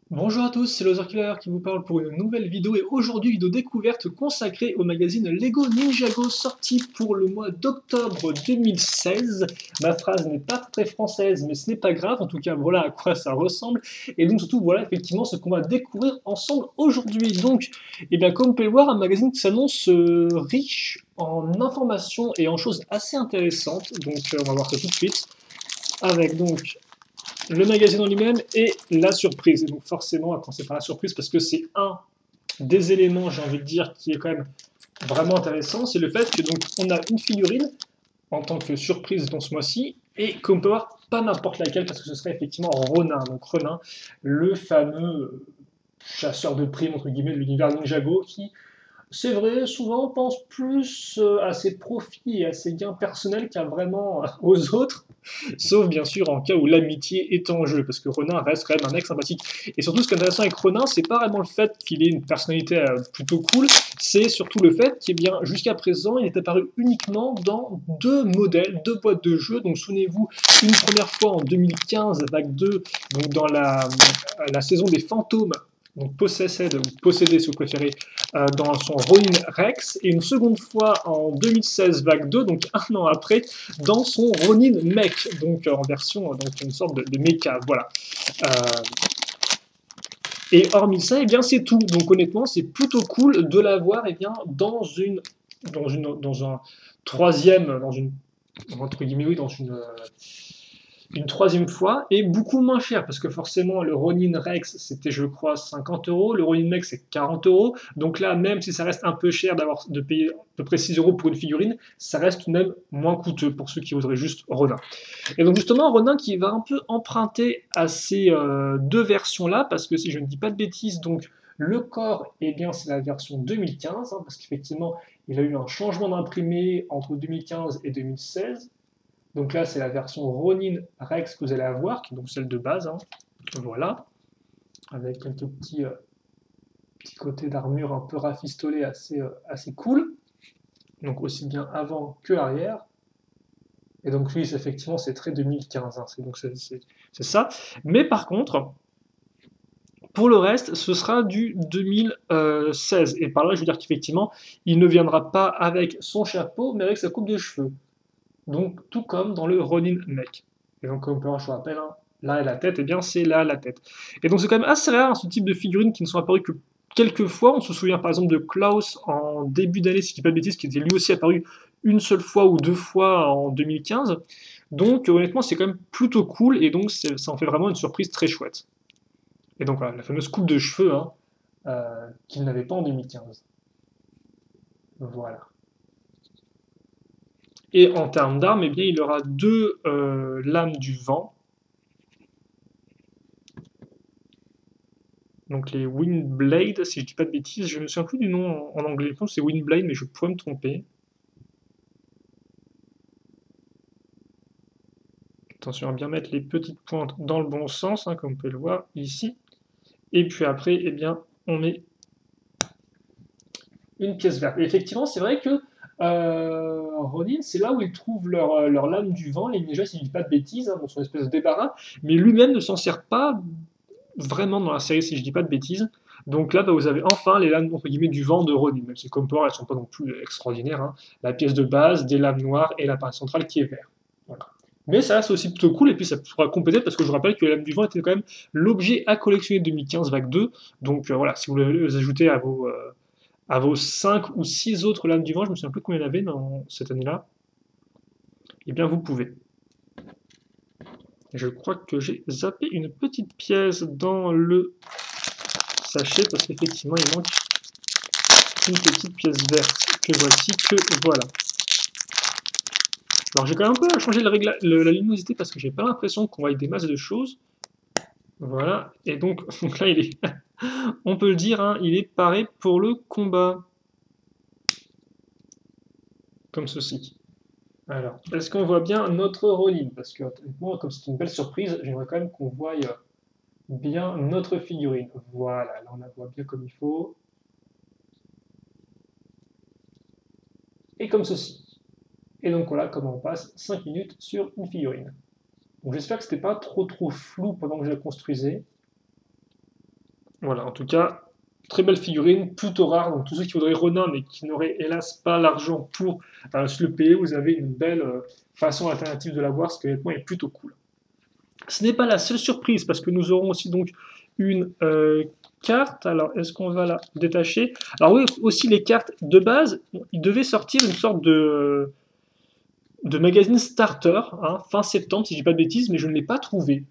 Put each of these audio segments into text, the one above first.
Bonjour à tous, c'est Killer qui vous parle pour une nouvelle vidéo et aujourd'hui vidéo découverte consacrée au magazine Lego Ninjago sorti pour le mois d'octobre 2016. Ma phrase n'est pas très française mais ce n'est pas grave, en tout cas voilà à quoi ça ressemble et donc surtout voilà effectivement ce qu'on va découvrir ensemble aujourd'hui. Donc comme vous pouvez le voir, un magazine qui s'annonce riche en informations et en choses assez intéressantes, donc on va voir ça tout de suite avec donc le magazine en lui-même et la surprise. Et donc forcément, à commencer par la surprise, parce que c'est un des éléments, j'ai envie de dire, qui est quand même vraiment intéressant, c'est le fait que donc on a une figurine en tant que surprise dans ce mois-ci, et qu'on peut avoir pas n'importe laquelle, parce que ce serait effectivement Ronin. Donc Ronin, le fameux chasseur de primes, entre guillemets, de l'univers Ninjago, qui c'est vrai, souvent on pense plus à ses profits et à ses gains personnels qu'à vraiment aux autres, sauf bien sûr en cas où l'amitié est en jeu, parce que Ronin reste quand même un mec sympathique. Et surtout, ce qui est intéressant avec Ronin, c'est pas vraiment le fait qu'il ait une personnalité plutôt cool, c'est surtout le fait qu'il bien jusqu'à présent, il est apparu uniquement dans deux modèles, deux boîtes de jeux. Donc souvenez-vous, une première fois en 2015, vague 2, donc dans la saison des fantômes, donc Possessed, ou Possédé si vous préférez, dans son Ronin Rex, et une seconde fois en 2016 vague 2, donc un an après, dans son Ronin Mech, donc en version, donc une sorte de mecha, voilà. Euh, et hormis ça, eh bien c'est tout. Donc honnêtement, c'est plutôt cool de l'avoir eh bien dans un troisième, dans une entre guillemets oui, dans une troisième fois, et beaucoup moins cher, parce que forcément, le Ronin Rex, c'était, je crois, 50 euros, le Ronin Mech, c'est 40 euros, donc là, même si ça reste un peu cher de payer à peu près 6 euros pour une figurine, ça reste tout de même moins coûteux pour ceux qui voudraient juste Ronin. Et donc justement, Ronin qui va un peu emprunter à ces deux versions-là, parce que si je ne dis pas de bêtises, donc le corps, eh bien, c'est la version 2015, hein, parce qu'effectivement, il a eu un changement d'imprimé entre 2015 et 2016. Donc là, c'est la version Ronin Rex que vous allez avoir, qui est donc celle de base. Hein. Voilà, avec quelques petits côtés d'armure un peu rafistolés assez cool. Donc aussi bien avant que arrière. Et donc oui, effectivement, c'est très 2015. Hein. C'est ça. Mais par contre, pour le reste, ce sera du 2016. Et par là, je veux dire qu'effectivement, il ne viendra pas avec son chapeau, mais avec sa coupe de cheveux. Donc, tout comme dans le Ronin Mech. Et donc, comme je vous rappelle, hein, là et la tête, et bien c'est là la tête. Et donc, c'est quand même assez rare hein, ce type de figurines qui ne sont apparues que quelques fois. On se souvient par exemple de Klaus en début d'année, si je ne dis pas de bêtises, qui était lui aussi apparu une seule fois ou deux fois en 2015. Donc, honnêtement, c'est quand même plutôt cool et donc ça en fait vraiment une surprise très chouette. Et donc, voilà, la fameuse coupe de cheveux hein, qu'il n'avait pas en 2015. Voilà. Et en termes d'armes, eh bien, il aura deux lames du vent. Donc les Windblade, si je dis pas de bêtises, je ne me souviens plus du nom en anglais. Je pense que c'est Windblade, mais je pourrais me tromper. Attention à bien mettre les petites pointes dans le bon sens, hein, comme vous pouvez le voir ici. Et puis après, eh bien, on met une pièce verte. Et effectivement, c'est vrai que Ronin, c'est là où ils trouvent leur lame du vent, les ninjas, si je dis pas de bêtises, hein, dans son espèce de débarras, mais lui-même ne s'en sert pas vraiment dans la série, si je dis pas de bêtises. Donc là, bah, vous avez enfin les lames entre guillemets du vent de Ronin, même si comme elles sont pas non plus extraordinaires. Hein. La pièce de base, des lames noires et l'appareil central qui est vert. Voilà. Mais ça reste aussi plutôt cool, et puis ça pourra compléter parce que je vous rappelle que les lames du vent étaient quand même l'objet à collectionner de 2015 vague 2. Donc voilà, si vous voulez les ajouter à vos 5 ou 6 autres lames du vent, je me souviens plus combien il y en avait dans cette année-là, eh bien vous pouvez. Je crois que j'ai zappé une petite pièce dans le sachet parce qu'effectivement il manque une petite pièce verte que voici, que voilà. Alors j'ai quand même un peu changé la luminosité parce que j'ai pas l'impression qu'on voit des masses de choses. Voilà, et donc, donc là il est, on peut le dire, hein, il est paré pour le combat. Comme ceci. Alors, est-ce qu'on voit bien notre Ronin? Parce que, honnêtement, comme c'est une belle surprise, j'aimerais quand même qu'on voie bien notre figurine. Voilà, là on la voit bien comme il faut. Et comme ceci. Et donc voilà comment on passe 5 minutes sur une figurine. Donc j'espère que c'était pas trop flou pendant que je la construisais. Voilà, en tout cas, très belle figurine, plutôt rare. Donc tous ceux qui voudraient Ronin, mais qui n'auraient hélas pas l'argent pour se le payer, vous avez une belle façon alternative de l'avoir, ce qui honnêtement est plutôt cool. Ce n'est pas la seule surprise, parce que nous aurons aussi donc une carte. Alors, est-ce qu'on va la détacher? Alors oui, aussi les cartes de base, il devait sortir une sorte de magazine starter, hein, fin septembre, si je dis pas de bêtises, mais je ne l'ai pas trouvé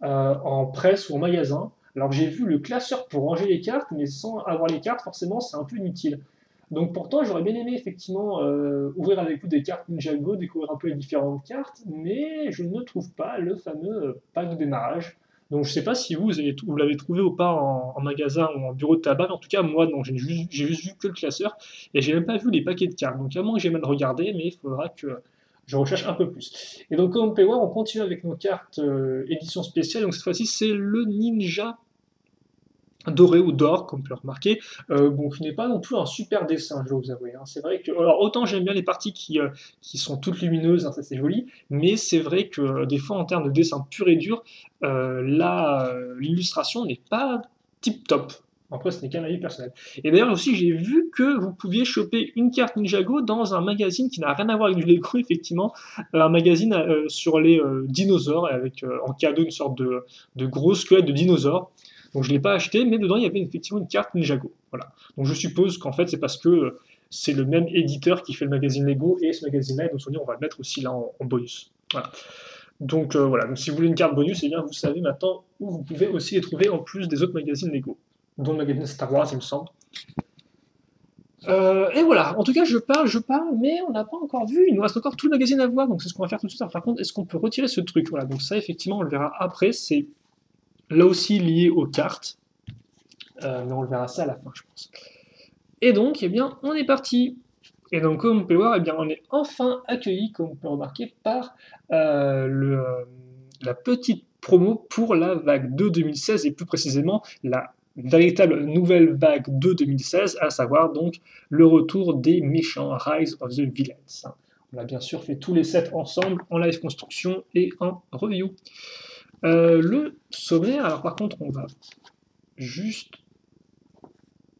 en presse ou en magasin. Alors j'ai vu le classeur pour ranger les cartes, mais sans avoir les cartes, forcément, c'est un peu inutile. Donc pourtant, j'aurais bien aimé effectivement ouvrir avec vous des cartes Ninjago, découvrir un peu les différentes cartes, mais je ne trouve pas le fameux pack de démarrage. Donc je ne sais pas si vous l'avez trouvé ou pas en magasin ou en bureau de tabac, en tout cas moi non, j'ai juste vu que le classeur et j'ai même pas vu les paquets de cartes. Donc à moins que j'ai mal regardé, mais il faudra que je recherche un peu plus. Et donc comme on peut voir, on continue avec nos cartes édition spéciale. Donc cette fois-ci c'est le Ninja doré ou d'or, comme on peut le remarquer, bon, qui n'est pas non plus un super dessin, je dois vous avouer, hein. C'est vrai que, alors autant j'aime bien les parties qui sont toutes lumineuses, hein, ça c'est joli, mais c'est vrai que des fois en termes de dessin pur et dur, l'illustration n'est pas tip top. Après, ce n'est qu'un avis personnel. Et d'ailleurs aussi, j'ai vu que vous pouviez choper une carte Ninjago dans un magazine qui n'a rien à voir avec du Lego, effectivement, un magazine sur les dinosaures, avec en cadeau une sorte de gros squelette de dinosaures. Donc je ne l'ai pas acheté, mais dedans il y avait effectivement une carte Ninjago. Voilà. Donc je suppose qu'en fait c'est parce que c'est le même éditeur qui fait le magazine Lego et ce magazine-là, donc on va le mettre aussi là en bonus. Voilà. Donc voilà, donc si vous voulez une carte bonus, eh bien vous savez maintenant où vous pouvez aussi les trouver en plus des autres magazines Lego, dont le magazine Star Wars, il me semble. Et voilà, en tout cas je parle, mais on n'a pas encore vu, il nous reste encore tout le magazine à voir, donc c'est ce qu'on va faire tout de suite. Alors, par contre, est-ce qu'on peut retirer ce truc? Voilà, donc ça effectivement on le verra après, c'est là aussi lié aux cartes. Mais on le verra ça à la fin, je pense. Et donc, eh bien, on est parti. Et donc, comme on peut voir, eh bien, on est enfin accueilli, comme on peut remarquer, par la petite promo pour la vague 2 2016, et plus précisément la véritable nouvelle vague de 2016, à savoir donc le retour des méchants, Rise of the Villains. On a bien sûr fait tous les sets ensemble, en live construction et en review. Le sommaire, alors par contre, on va juste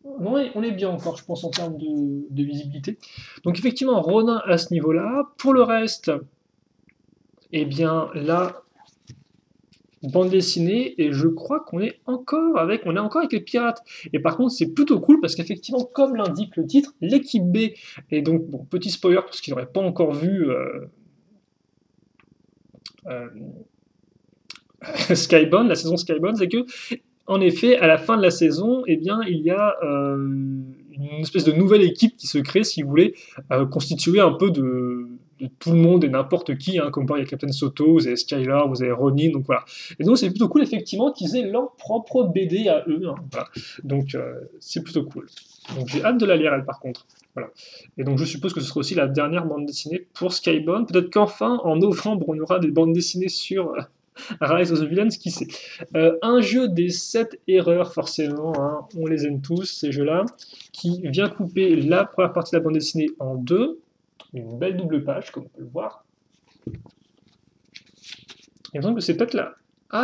on est bien encore, je pense, en termes de visibilité. Donc effectivement, Ronin à ce niveau-là. Pour le reste, eh bien, la bande dessinée, et je crois on est encore avec les pirates. Et par contre, c'est plutôt cool parce qu'effectivement, comme l'indique le titre, l'équipe B, et donc, bon, petit spoiler parce qu'ils n'auraient pas encore vu euh, Skybound, la saison Skybound, c'est que en effet, à la fin de la saison, eh bien, il y a une espèce de nouvelle équipe qui se crée, si vous voulez, constituée un peu de tout le monde et n'importe qui, hein, comme par il y a Captain Soto, vous avez Skylar, vous avez Ronin, donc voilà. Et donc c'est plutôt cool, effectivement, qu'ils aient leur propre BD à eux, hein, voilà. Donc c'est plutôt cool. Donc j'ai hâte de la lire, elle, par contre. Voilà. Et donc je suppose que ce sera aussi la dernière bande dessinée pour Skybound. Peut-être qu'enfin, en novembre, on aura des bandes dessinées sur Rise of the Villains, qui sait. Un jeu des 7 erreurs, forcément, hein, on les aime tous, ces jeux-là, qui vient couper la première partie de la bande dessinée en deux, une belle double page, comme on peut le voir. Il me semble que c'est peut-être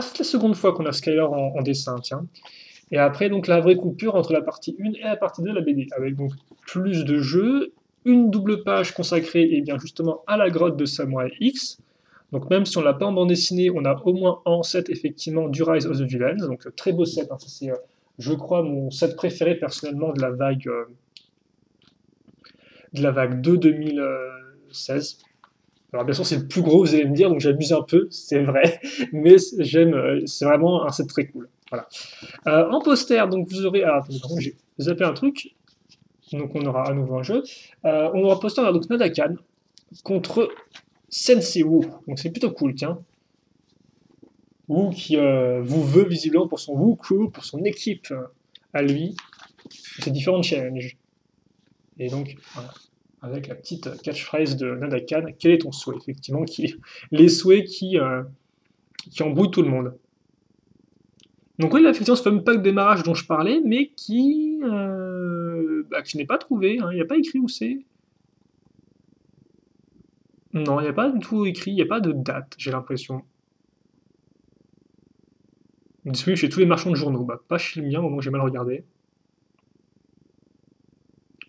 c'est la seconde fois qu'on a Skylar en dessin, tiens. Et après, donc, la vraie coupure entre la partie 1 et la partie 2 de la BD, avec donc plus de jeux, une double page consacrée, eh bien, justement, à la grotte de Samurai X. Donc même si on l'a pas en bande dessinée, on a au moins en set effectivement du Rise of the Villains, donc très beau set, hein. Ça c'est, je crois, mon set préféré personnellement de la vague 2 2016. Alors bien sûr c'est le plus gros, vous allez me dire, donc j'abuse un peu, c'est vrai, mais j'aime, c'est vraiment un set très cool. Voilà. En poster, donc vous aurez, alors attendez, par contre j'ai zappé un truc, donc on aura à nouveau un jeu. On aura poster, on aura donc Nadakan contre Sensei Wu, donc c'est plutôt cool, tiens. Wu qui vous veut visiblement pour son Wu Crew, pour son équipe à lui, ses différents challenges. Et donc, voilà, avec la petite catchphrase de Nadakan, quel est ton souhait? Effectivement, les souhaits qui embrouillent tout le monde. Donc oui, là, effectivement, ce fameux pack de démarrage dont je parlais, mais que je n'ai pas trouvé, hein. Il n'y a pas écrit où c'est. Non, il n'y a pas du tout écrit, il n'y a pas de date, j'ai l'impression. Disponible chez tous les marchands de journaux. Bah, pas chez le mien, au moment où j'ai mal regardé.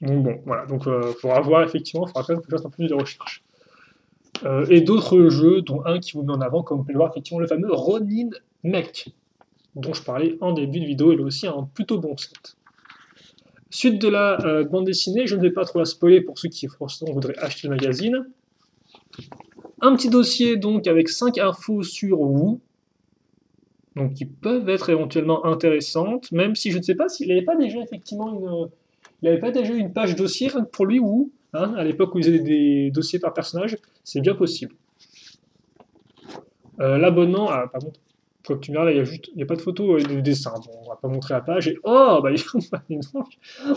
Donc bon, voilà. Donc, faudra voir, effectivement, il faudra quand même que je fasse un peu plus de recherche. Et d'autres jeux, dont un qui vous met en avant, comme vous pouvez le voir, effectivement, le fameux Ronin Mech, dont je parlais en début de vidéo. Il a aussi un plutôt bon set. Suite de la bande dessinée, je ne vais pas trop la spoiler pour ceux qui forcément voudraient acheter le magazine. Un petit dossier donc avec 5 infos sur Wu, donc qui peuvent être éventuellement intéressantes, même si je ne sais pas s'il n'avait pas déjà effectivement il avait pas déjà une page dossier rien que pour lui Wu, hein, à l'époque où il faisait des dossiers par personnage, c'est bien possible. L'abonnement, ah pardon, faut que tu me regardes, il n'y a pas de photo et de dessin, bon, on va pas montrer la page, et oh, bah donc,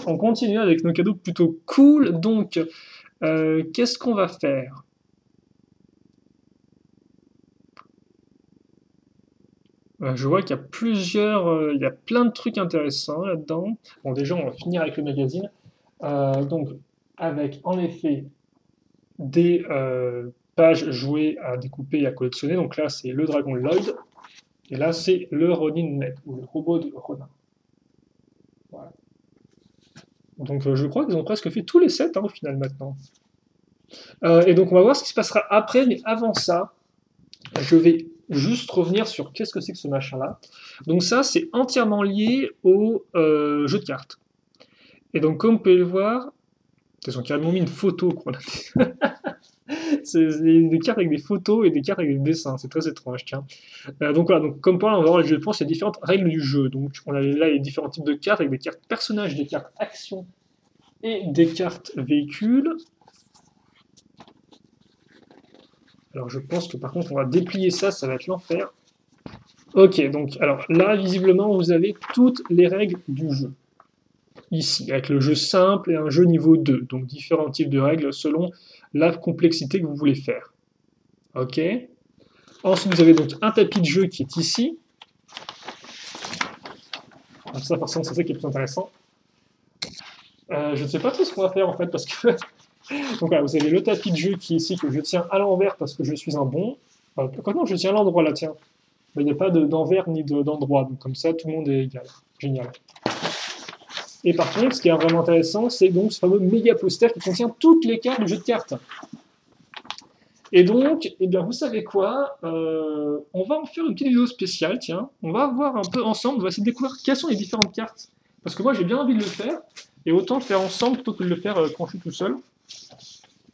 on continue avec nos cadeaux plutôt cool, donc qu'est-ce qu'on va faire? Je vois qu'il y a il y a plein de trucs intéressants là-dedans. Bon, déjà, on va finir avec le magazine. Donc, avec en effet des pages jouées à découper et à collectionner. Donc là, c'est le dragon Lloyd. Et là, c'est le Ronin Net, ou le robot de Ronin. Voilà. Donc, je crois qu'ils ont presque fait tous les sets hein, au final maintenant. Et donc, on va voir ce qui se passera après. Mais avant ça, je vais juste revenir sur qu'est-ce que c'est que ce machin-là. Donc ça, c'est entièrement lié au jeu de cartes. Et donc, comme vous pouvez le voir, ils ont carrément mis une photo. Quoi. C'est des cartes avec des photos et des cartes avec des dessins. C'est très étrange, tiens. Donc voilà, donc, comme par là, on va voir le jeu de pense, il y a différentes règles du jeu. Donc on a là les différents types de cartes, avec des cartes personnages, des cartes actions et des cartes véhicules. Alors je pense que par contre, on va déplier ça, ça va être l'enfer. Ok, donc alors là, visiblement, vous avez toutes les règles du jeu. Ici, avec le jeu simple et un jeu niveau 2, donc différents types de règles selon la complexité que vous voulez faire. Ok. Ensuite, vous avez donc un tapis de jeu qui est ici. Donc ça, forcément, c'est ça qui est plus intéressant. Je ne sais pas trop ce qu'on va faire en fait, parce que donc voilà, vous avez le tapis de jeu qui est ici que je tiens à l'envers parce que je suis un bon. Quand non, je tiens à l'endroit là, tiens. Il n'y a pas d'envers ni d'endroit, donc comme ça, tout le monde est égal. Génial. Et par contre, ce qui est vraiment intéressant, c'est donc ce fameux méga poster qui contient toutes les cartes du jeu de cartes. Et donc, eh bien, vous savez quoi on va en faire une petite vidéo spéciale, tiens. On va voir un peu ensemble, on va essayer de découvrir quelles sont les différentes cartes. Parce que moi, j'ai bien envie de le faire, et autant le faire ensemble plutôt que de le faire quand je suis tout seul.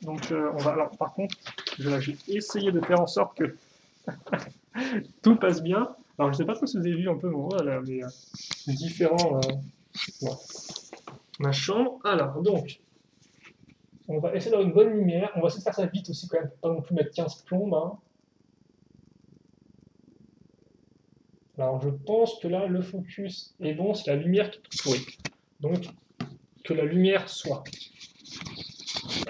Donc, on va. Alors, par contre, je vais essayer de faire en sorte que tout passe bien. Alors, je ne sais pas trop si vous avez vu un peu les différents. Ouais, ma chambre. Alors, donc, on va essayer d'avoir une bonne lumière. On va essayer de faire ça vite aussi, quand même, pour pas non plus mettre 15 plombes. Hein. Alors, je pense que là, le focus est bon, c'est la lumière qui est tout pourrie. Donc, que la lumière soit.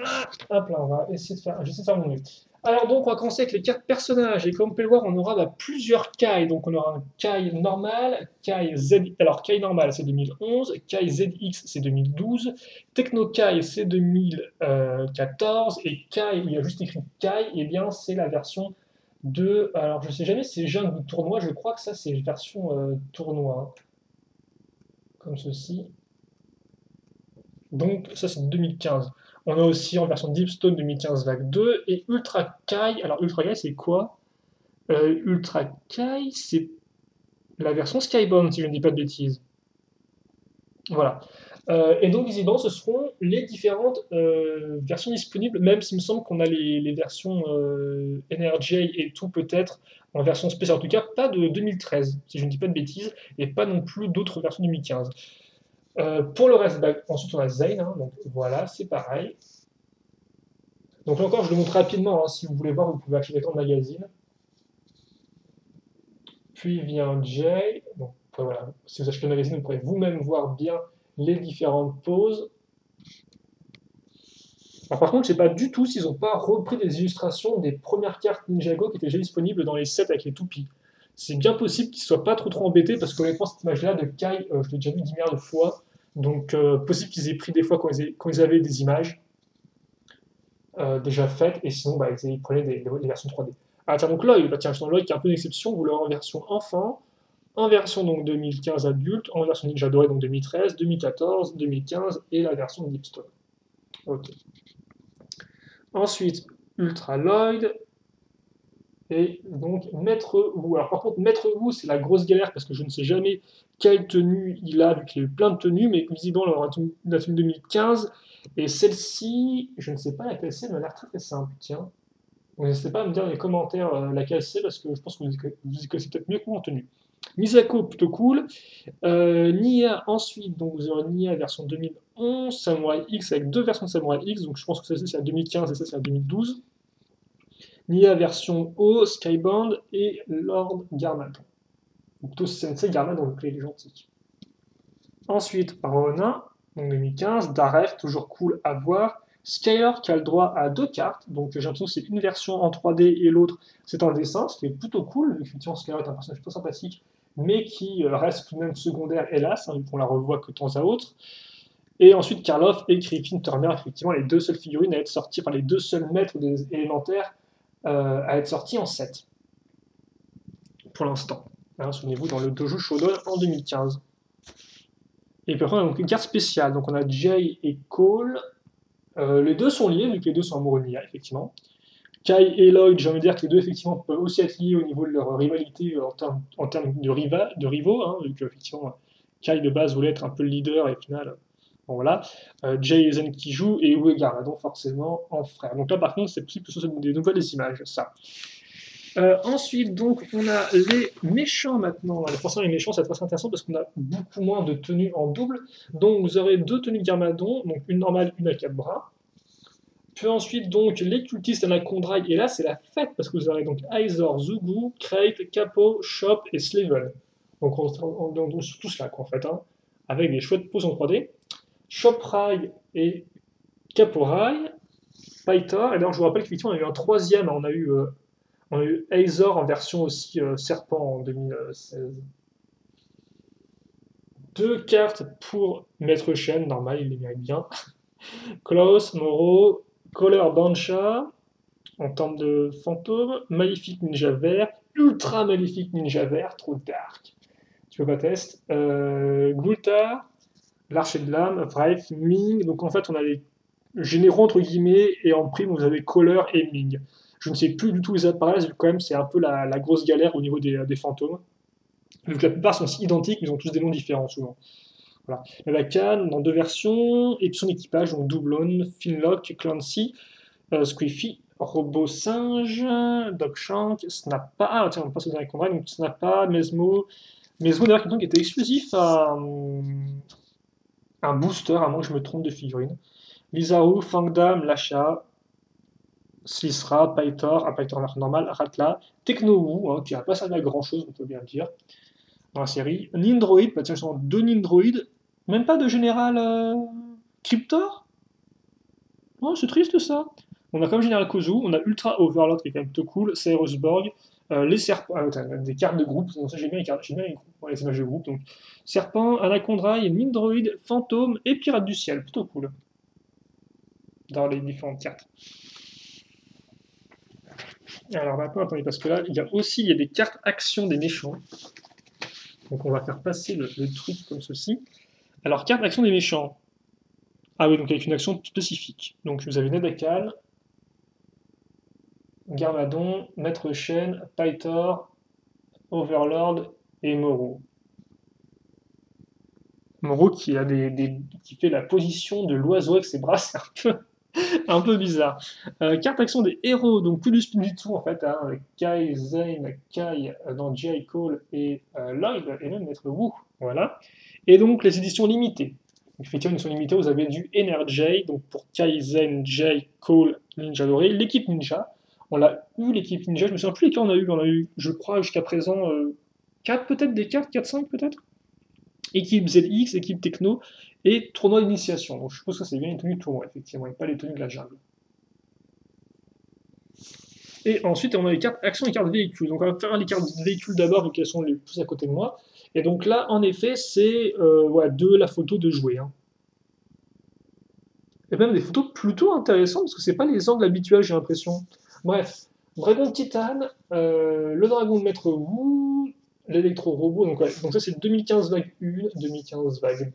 Ah, hop là, on va essayer de faire. J'essaie de faire mon mieux. Alors, donc, on va commencer avec les cartes personnages. Et comme vous pouvez le voir, on aura plusieurs Kai. Donc, on aura un Kai normal, Kai Z. Alors, Kai normal, c'est 2011. Kai ZX, c'est 2012. Techno Kai, c'est 2014. Et Kai, où il y a juste écrit Kai, eh bien, c'est la version de. Alors, je sais jamais si c'est jungle ou tournoi. Je crois que ça, c'est version tournoi. Hein. Comme ceci. Donc, ça, c'est 2015. On a aussi en version Deepstone 2015 vague 2 et Ultra Kai. Alors, Ultra Kai, c'est quoi Ultra Kai, c'est la version Skybound, si je ne dis pas de bêtises. Voilà. Et donc, visiblement, ce seront les différentes versions disponibles, même s'il me semble qu'on a les versions NRJ et tout, peut-être, en version spéciale. En tout cas, pas de 2013, si je ne dis pas de bêtises, et pas non plus d'autres versions 2015. Pour le reste, bah, ensuite, on a Zane, hein, donc voilà, c'est pareil. Donc là encore, je le montre rapidement, hein, si vous voulez voir, vous pouvez acheter dans le magazine. Puis vient Jay. Donc voilà, si vous achetez le magazine, vous pourrez vous-même voir bien les différentes poses. Alors, par contre, je ne sais pas du tout s'ils n'ont pas repris des illustrations des premières cartes Ninjago qui étaient déjà disponibles dans les sets avec les toupies. C'est bien possible qu'ils ne soient pas trop embêtés parce que honnêtement, cette image-là de Kai, je l'ai déjà vu 10 milliards de fois. Donc, possible qu'ils aient pris des fois quand ils avaient des images déjà faites et sinon, bah, ils prenaient des versions 3D. Ah, tiens, donc Lloyd, bah, tiens, Lloyd qui est un peu une exception, vous l'aurez en version enfant, en version donc 2015 adulte, en version Ninja Doré donc 2013, 2014, 2015 et la version Deepstone. Ok. Ensuite, Ultra Lloyd, et donc Maître Wu. Alors par contre, Maître Wu, c'est la grosse galère parce que je ne sais jamais quelle tenue il a, vu qu'il a eu plein de tenues, mais visiblement, il aura la tenue 2015. Et celle-ci, je ne sais pas laquelle c'est, elle m'a l'air très très simple, tiens. Donc, n'hésitez pas à me dire dans les commentaires laquelle c'est, parce que je pense que vous y connaissez peut-être mieux que moi en tenue. Misako, plutôt cool. Nia, ensuite, donc vous aurez Nia version 2011, Samurai X avec deux versions de Samurai X, donc je pense que celle-ci c'est la 2015 et ça c'est la 2012. Nia version O, Skybound et Lord Garmadon. Donc tous Sensei Garmadon, donc les gentils. Ensuite, Rona, donc 2015, Daref, toujours cool à voir. Skylar qui a le droit à deux cartes, donc j'ai l'impression que c'est une version en 3D et l'autre c'est en dessin, ce qui est plutôt cool. Effectivement, Skylar est un personnage plutôt sympathique, mais qui reste tout de même secondaire, hélas, hein, vu qu'on la revoit que de temps à autre. Et ensuite, Karloff et Griffin Turner, effectivement, les deux seules figurines à être sorties, enfin les deux seuls maîtres des élémentaires à être sortis en 7, pour l'instant. Hein, souvenez-vous, dans le Dojo Shodown en 2015. Et puis après, on a donc une carte spéciale. Donc on a Jay et Cole. Les deux sont liés, vu que les deux sont amoureux de Nia, effectivement. Kai et Lloyd, j'ai envie de dire que les deux, effectivement, peuvent aussi être liés au niveau de leur rivalité en termes de rivaux, hein, vu que, effectivement, Kai de base voulait être un peu le leader, et au final, bon voilà. Jay et Zen qui jouent, et Uegar, donc forcément en frère. Donc là, par contre, c'est possible que ce soit des nouvelles images, ça. Ensuite, donc, on a les méchants maintenant. Forcément, les méchants, c'est très intéressant parce qu'on a beaucoup moins de tenues en double. Donc, vous aurez deux tenues de Garmadon, donc une normale, une à 4 bras. Puis ensuite, donc, les cultistes Anacondrail, et là, c'est la fête parce que vous aurez donc Aizor, Zugu, Crate, Capo, Shop et Slaven. Donc, on sur tous là, quoi, en fait, hein, avec des chouettes poses en 3D. Shop Rai et Capo Rai, Pythor, et d'ailleurs, je vous rappelle qu'effectivement, on a eu un troisième, on a eu Aizor en version aussi serpent en 2016. Deux cartes pour Maître Shen, normal, il les mérite bien. Klaus, Moro, Color Bancha, en termes de fantôme, Maléfique Ninja Vert, Ultra Maléfique Ninja Vert, trop dark. Tu veux pas tester Gultar, l'Archer de l'âme, Vref, Ming. Donc en fait, on a les généraux entre guillemets, et en prime, vous avez Color et Ming. Je ne sais plus du tout où ils apparaissent, vu que quand même c'est un peu la grosse galère au niveau des fantômes. Vu que la plupart sont identiques, mais ils ont tous des noms différents souvent. Voilà. La Cannes dans deux versions, et puis son équipage, donc Doublon, Finlock, Clancy, Squiffy, Robot Singe, Dogshank, Snappa, ah tiens on passe aux derniers combats, donc Snappa, Mesmo. Mesmo d'ailleurs qui était exclusif à un booster, à moins que je me trompe de figurine. Lizaru, Fangdam, Lasha, Slisra, Pythor, Pythor normal, Ratla, Techno-Wu, hein, qui n'a pas servi à grand chose, on peut bien le dire, dans la série. Nindroid, bah tiens, je sens deux Nindroid, même pas de général Cryptor. Oh, c'est triste ça. On a comme général Kozu, on a Ultra Overlord qui est quand même plutôt cool, Cyrusborg, les serpents, des cartes de groupe, donc ça j'aime bien les groupes, ouais, les images de groupe, donc Serpent, Anacondrail, Nindroid, Fantôme et Pirate du Ciel, plutôt cool, dans les différentes cartes. Alors maintenant, attendez, parce que là, il y a des cartes actions des méchants. Donc on va faire passer le truc comme ceci. Alors, carte action des méchants. Ah oui, donc avec une action spécifique. Donc vous avez Nedakal, Garmadon, Maître Shen, Pythor, Overlord et Moro. Moro qui fait la position de l'oiseau avec ses bras, c'est un peu bizarre. Carte action des héros, donc plus de spin du tout en fait, hein, avec Kai, Zane, Kai, J. Cole et Lloyd, et même Maître Wu. Voilà. Et donc les éditions limitées. Effectivement, une édition limitée, vous avez du Energy, donc pour Kai, Zane, J. Cole, Ninja Doré, l'équipe Ninja. On a eu l'équipe Ninja, je me souviens plus lesquels on a eu. On a eu, je crois, jusqu'à présent, 4 peut-être, des cartes, 4-5 peut-être. Équipe ZX, équipe Techno, et tournoi d'initiation. Donc je suppose que c'est bien les tenues de tournoi, effectivement, et pas les tenues de la jungle. Et ensuite, on a les cartes action et cartes véhicules. Donc on va faire les cartes véhicules d'abord, vu qu'elles sont les plus à côté de moi. Et donc là, en effet, c'est de la photo de jouet. Hein. Et même des photos plutôt intéressantes, parce que c'est pas les angles habituels, j'ai l'impression. Bref, Dragon de Titane, le dragon de Maître Wu, l'électro-robot, donc, ouais, donc ça c'est 2015 vague 1, 2015 vague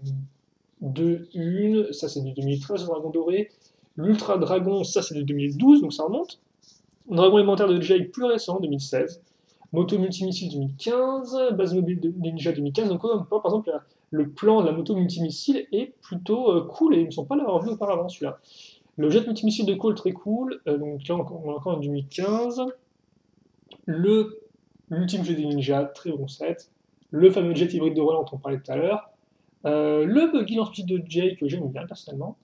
2, 1, ça c'est du 2013, le Dragon Doré. L'Ultra Dragon, ça c'est de 2012, donc ça remonte. Dragon élémentaire de Jake plus récent, 2016. Moto multimissile 2015, base mobile de Ninja 2015. Donc, par exemple, le plan de la moto multimissile est plutôt cool et il ne me semble pas l'avoir vu auparavant celui-là. Le jet multimissile de Cole, très cool. Donc là, on est encore en 2015. L'ultime jeu des ninjas, très bon set. Le fameux jet hybride de Roland dont on parlait tout à l'heure. Le buggy lance-piste de Jake, que j'aime bien personnellement.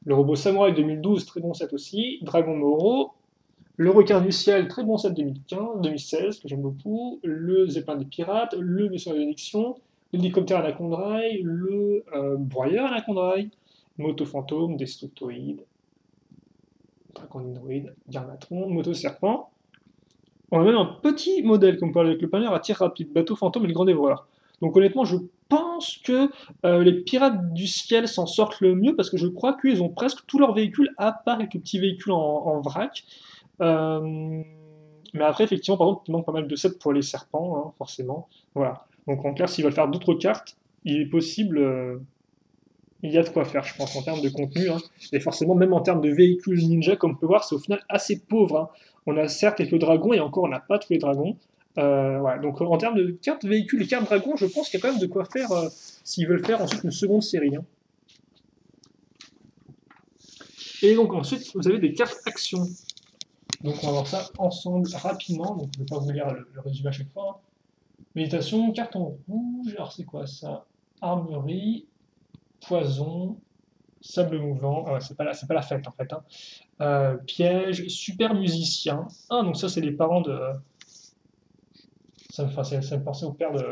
Le robot Samurai 2012, très bon set aussi. Dragon Moro. Le requin du ciel, très bon set 2015, 2016, que j'aime beaucoup. Le zeppelin des pirates. Le vaisseau de bénédiction. L'hélicoptère Anacondrail. Le broyeur Anacondrail. Moto fantôme, destructoïde. Dracondinoïde, Garmatron, moto serpent. On a même un petit modèle, comme on parlait avec le panier, à tir rapide, bateau fantôme et le grand dévoreur. Donc honnêtement, je pense que les pirates du ciel s'en sortent le mieux, parce que je crois qu'ils ont presque tous leurs véhicules, à part quelques petits véhicules en vrac. Euh, mais après, effectivement, par exemple, il manque pas mal de sets pour les serpents, hein, forcément. Voilà. Donc en clair, s'ils veulent faire d'autres cartes, il est possible, il y a de quoi faire, je pense, en termes de contenu, hein. Et forcément, même en termes de véhicules ninja, comme on peut voir, c'est au final assez pauvre, hein. On a certes quelques dragons, et encore, on n'a pas tous les dragons. Ouais, donc en termes de cartes véhicules et cartes dragons, je pense qu'il y a quand même de quoi faire s'ils veulent faire ensuite une seconde série, hein. Et donc ensuite, vous avez des cartes actions. Donc on va voir ça ensemble rapidement, donc je ne vais pas vous lire le résumé à chaque fois, hein. Méditation, carte en rouge, alors c'est quoi ça? Armurerie, poison, sable mouvant, ah ouais, c'est pas la fête en fait, hein. Piège, super musicien. Ah, donc ça, c'est les parents de. Ça me pensait au père de.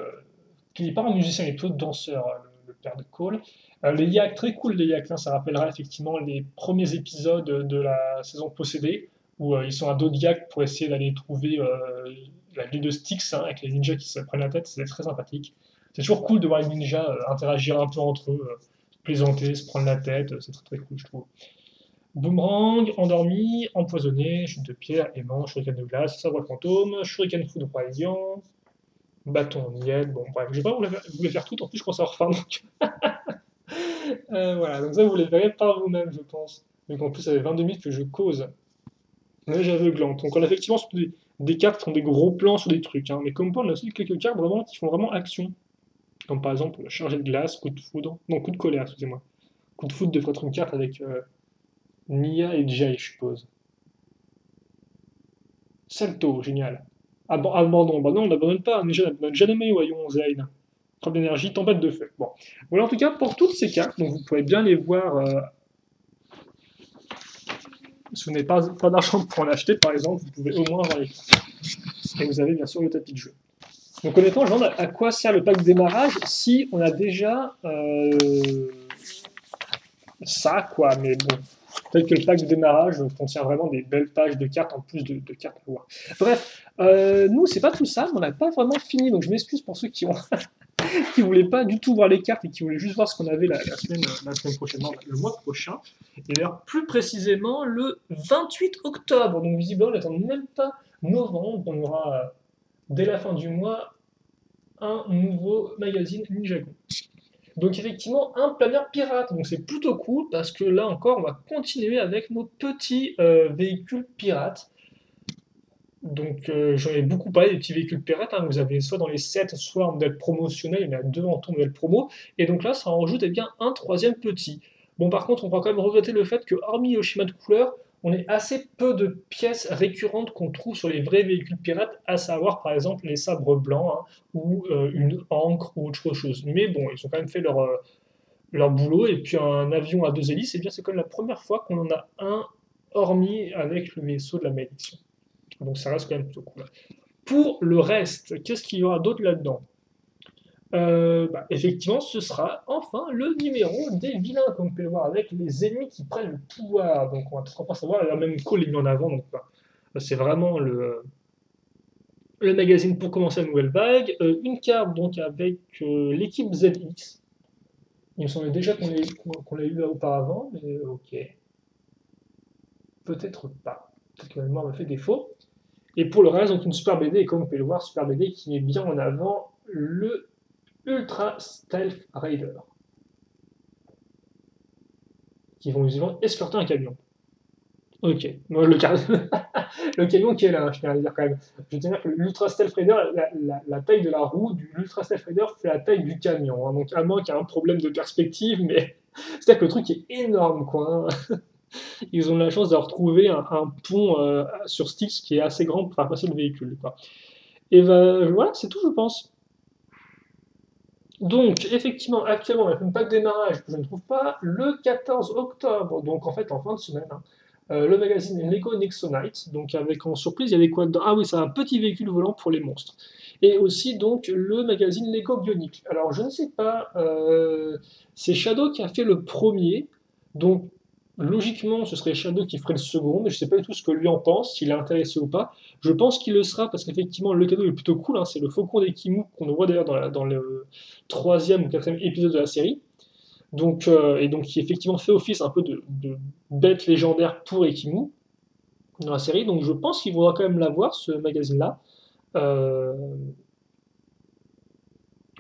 Les parents musiciens, les plutôt danseurs, le père de Cole. Les yaks, très cool les yaks, hein, ça rappellera effectivement les premiers épisodes de la saison possédée, où ils sont à dos de yaks pour essayer d'aller trouver la ville de Styx, hein, avec les ninjas qui se prennent la tête, c'est très sympathique. C'est toujours cool de voir les ninjas interagir un peu entre eux, plaisanter, se prendre la tête, c'est très très cool, je trouve. Boomerang, endormi, empoisonné, chute de pierre, aimant, shuriken de glace, sabre fantôme, shuriken foudroyant, bâton miel, bon bref, je vais pas vous les faire toutes, en plus je pense avoir faim, donc voilà, donc ça vous les verrez par vous-même, je pense. Donc en plus ça fait 22 minutes que je cause, mais j'aveuglante. Donc on a effectivement surtout des cartes qui font des gros plans sur des trucs, hein, mais comme on a aussi quelques cartes vraiment qui font vraiment action, comme par exemple chargé de glace, coup de foudre, non coup de colère, excusez-moi. Coup de foudre devrait être une carte avec Nia et Jay, je suppose. Salto, génial. Abandon, bah non, on n'abandonne pas, on n'a jamais aimé, voyons, Zayn. Frappe d'énergie, tempête de feu. Bon. Voilà en tout cas pour toutes ces cartes, donc vous pouvez bien les voir si vous n'avez pas d'argent pour en acheter par exemple, vous pouvez au moins avoir les cartes. Et vous avez bien sûr le tapis de jeu. Donc honnêtement, je me demande à quoi sert le pack de démarrage si on a déjà ça, quoi, mais bon. Peut-être que le pack de démarrage contient vraiment des belles pages de cartes en plus de cartes à voir. Bref, nous, c'est pas tout ça, mais on n'a pas vraiment fini, donc je m'excuse pour ceux qui ont qui voulaient pas du tout voir les cartes et qui voulaient juste voir ce qu'on avait la semaine prochaine, non, le mois prochain. Et d'ailleurs, plus précisément, le 28 octobre. Donc visiblement, on n'attend même pas novembre. On aura, dès la fin du mois, un nouveau magazine Ninjago. Donc effectivement, un planeur pirate. Donc c'est plutôt cool parce que là encore, on va continuer avec nos petits véhicules pirates. Donc j'en ai beaucoup parlé des petits véhicules pirates, hein. Vous avez soit dans les sets, soit en modèle promotionnel, il y en a deux en tout modèle promo. Et donc là, ça en rajoute eh bien, un troisième petit. Bon par contre, on va quand même regretter le fait que, hormis le schéma de couleur, on ait assez peu de pièces récurrentes qu'on trouve sur les vrais véhicules pirates, à savoir par exemple les sabres blancs, hein, ou une ancre ou autre chose. Mais bon, ils ont quand même fait leur boulot, et puis un avion à deux hélices, eh bien c'est quand même la première fois qu'on en a un, hormis avec le vaisseau de la malédiction. Donc ça reste quand même plutôt cool. Pour le reste, qu'est-ce qu'il y aura d'autre là-dedans? Effectivement, ce sera enfin le numéro des vilains, comme vous pouvez le voir, avec les ennemis qui prennent le pouvoir. Donc on va tout savoir, la même Cole est mis en avant, donc c'est vraiment le magazine pour commencer la nouvelle vague. Une carte donc avec l'équipe ZX. Il me semblait déjà qu'on l'a eu auparavant, mais ok. Peut-être pas. Peut-être que la mémoire me fait défaut. Et pour le reste, donc une super BD, et comme vous pouvez le voir, super BD qui met bien en avant le Ultra Stealth Raider, qui vont visiblement escorter un camion. Ok, moi, le camion qui est là, je tiens à le dire quand même. Je tiens à dire que l'Ultra Stealth Raider, la taille de la roue du Ultra Stealth Raider fait la taille du camion, hein. Donc à moins qu'il y ait un problème de perspective, mais c'est-à-dire que le truc est énorme, quoi, hein. Ils ont la chance d'avoir trouvé un pont sur Styx qui est assez grand pour faire passer le véhicule, quoi. Et ben voilà, c'est tout, je pense. Donc, effectivement, actuellement, on a fait une pack démarrage que je ne trouve pas le 14 octobre, donc en fait en fin de semaine, hein. Le magazine Lego Nexonite, donc avec en surprise, il y avait quoi dedans? Ah oui, c'est un petit véhicule volant pour les monstres. Et aussi donc le magazine Lego Bionicle. Alors je ne sais pas, c'est Shadow qui a fait le premier, donc logiquement ce serait Shadow qui ferait le second, mais je ne sais pas du tout ce que lui en pense, s'il est intéressé ou pas. Je pense qu'il le sera parce qu'effectivement le cadeau est plutôt cool, hein, c'est le faucon d'Ekimu qu'on voit d'ailleurs dans le troisième ou quatrième épisode de la série. Donc, et donc qui effectivement fait office un peu de bête légendaire pour Ekimu dans la série. Donc je pense qu'il faudra quand même l'avoir, ce magazine-là. Euh,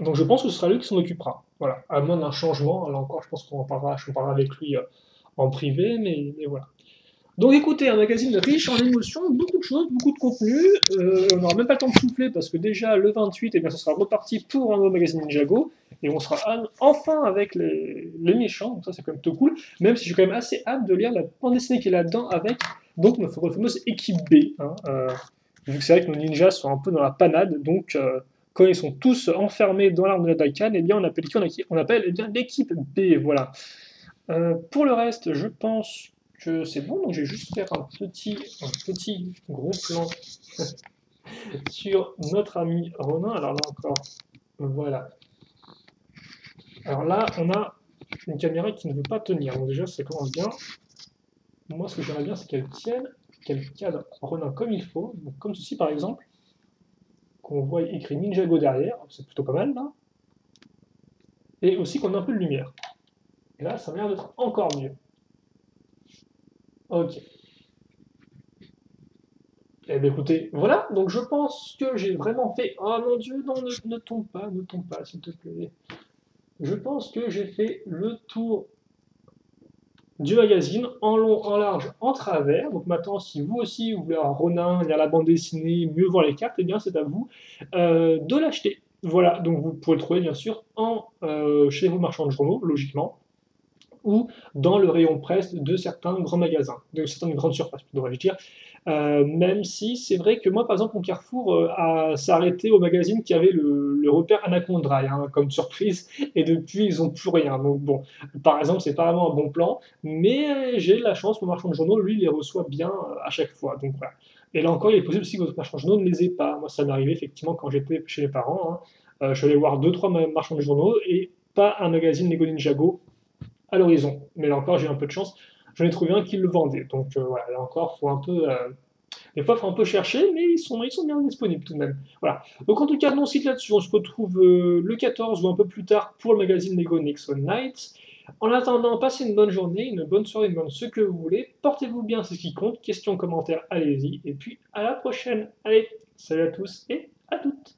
donc je pense que ce sera lui qui s'en occupera. Voilà, à moins d'un changement. Là encore, je pense qu'on en parlera, je parlerai avec lui en privé, mais voilà. Donc écoutez, un magazine riche en émotions, beaucoup de choses, beaucoup de contenu. On n'aura même pas le temps de souffler parce que déjà le 28, eh bien, ce sera reparti pour un nouveau magazine Ninjago. Et on sera enfin avec les méchants, donc ça c'est quand même tout cool. Même si j'ai quand même assez hâte de lire la bande dessinée qui est là-dedans avec donc notre fameuse équipe B, hein, vu que c'est vrai que nos ninjas sont un peu dans la panade, donc quand ils sont tous enfermés dans l'arme de la Daikan, eh bien on appelle on appelle eh bien l'équipe B, voilà. Pour le reste, je pense que c'est bon, donc je vais juste faire un petit gros plan sur notre ami Ronin. Alors là encore, voilà. Alors là, on a une caméra qui ne veut pas tenir, donc déjà ça commence bien. Moi, ce que j'aimerais bien, c'est qu'elle tienne, qu'elle cadre Ronin comme il faut, donc comme ceci par exemple, qu'on voit écrit Ninjago derrière, c'est plutôt pas mal là, et aussi qu'on a un peu de lumière. Et là, ça a l'air d'être encore mieux. Ok. Eh bien écoutez, voilà, donc je pense que j'ai vraiment fait... Oh mon dieu, non, ne tombe pas, s'il te plaît. Je pense que j'ai fait le tour du magazine, en long, en large, en travers. Donc maintenant, si vous aussi, vous voulez avoir Ronin, lire la bande dessinée, mieux voir les cartes, eh bien c'est à vous de l'acheter. Voilà, donc vous pouvez le trouver bien sûr chez vos marchands de journaux, logiquement, ou dans le rayon presse de certains grands magasins, de certaines grandes surfaces, devrais-je dire. Même si c'est vrai que moi, par exemple, mon Carrefour s'est arrêté au magazine qui avait le repère Anaconda, hein, comme surprise, et depuis, ils n'ont plus rien. Donc bon, par exemple, c'est pas vraiment un bon plan, mais j'ai de la chance, mon marchand de journaux, lui, il les reçoit bien à chaque fois. Donc voilà. Et là encore, il est possible aussi que votre marchand de journaux ne les ait pas. Moi, ça m'est arrivé effectivement quand j'étais chez les parents, hein. Je suis allé voir deux, trois marchands de journaux et pas un magazine Lego Ninjago à l'horizon. Mais là encore, j'ai eu un peu de chance. J'en ai trouvé un qui le vendait. Donc voilà, là encore, faut un peu. Des fois, il faut un peu chercher, mais ils sont bien disponibles tout de même. Voilà. Donc en tout cas, mon site là-dessus, on se retrouve le 14 ou un peu plus tard pour le magazine Lego Nexo Night. En attendant, passez une bonne journée, une bonne soirée, une bonne ce que vous voulez. Portez-vous bien, c'est ce qui compte. Questions, commentaires, allez-y. Et puis à la prochaine. Allez, salut à tous et à toutes.